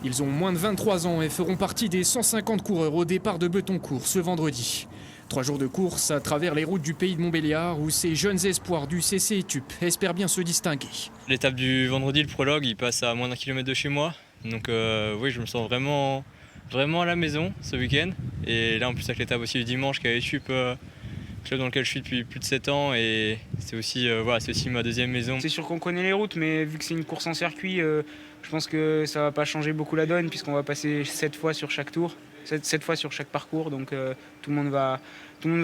Ils ont moins de 23 ans et feront partie des 150 coureurs au départ de Betoncourt ce vendredi. 3 jours de course à travers les routes du pays de Montbéliard où ces jeunes espoirs du CC Etup espèrent bien se distinguer. L'étape du vendredi, le prologue, il passe à moins d'1 kilomètre de chez moi. Donc oui, je me sens vraiment à la maison ce week-end. Et là en plus avec l'étape aussi du dimanche qui est à Etup, club dans lequel je suis depuis plus de 7 ans. Et c'est aussi, c'est aussi ma deuxième maison. C'est sûr qu'on connaît les routes, mais vu que c'est une course en circuit, je pense que ça ne va pas changer beaucoup la donne puisqu'on va passer 7 fois sur chaque tour, 7 fois sur chaque parcours. Donc tout le monde va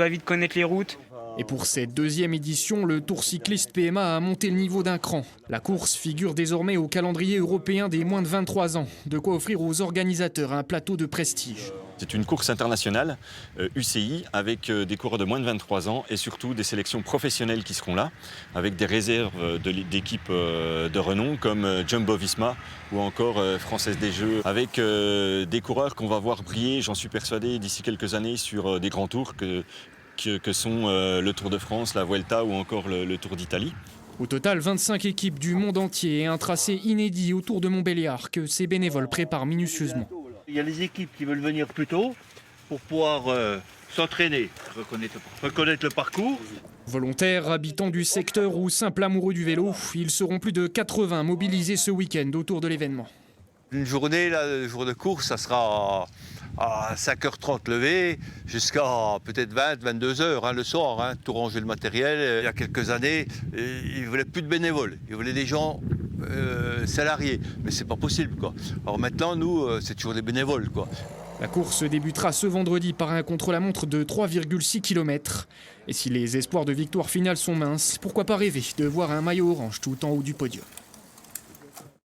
vite connaître les routes. Et pour cette deuxième édition, le Tour cycliste PMA a monté le niveau d'un cran. La course figure désormais au calendrier européen des moins de 23 ans. De quoi offrir aux organisateurs un plateau de prestige. C'est une course internationale, UCI, avec des coureurs de moins de 23 ans et surtout des sélections professionnelles qui seront là, avec des réserves d'équipes de renom comme Jumbo-Visma ou encore Française des Jeux, avec des coureurs qu'on va voir briller, j'en suis persuadé, d'ici quelques années sur des grands tours que sont le Tour de France, la Vuelta ou encore le Tour d'Italie. Au total, 25 équipes du monde entier et un tracé inédit autour de Montbéliard que ces bénévoles préparent minutieusement. Il y a les équipes qui veulent venir plus tôt pour pouvoir s'entraîner, reconnaître le parcours. Volontaires, habitants du secteur ou simples amoureux du vélo, ils seront plus de 80 mobilisés ce week-end autour de l'événement. Une journée, là, le jour de course, ça sera à 5h30 levé jusqu'à peut-être 22h le soir, tout ranger le matériel. Il y a quelques années, ils ne voulaient plus de bénévoles, ils voulaient des gens salariés, mais c'est pas possible, quoi. Alors maintenant, nous, c'est toujours des bénévoles, quoi. La course débutera ce vendredi par un contre-la-montre de 3,6 km. Et si les espoirs de victoire finale sont minces, pourquoi pas rêver de voir un maillot orange tout en haut du podium.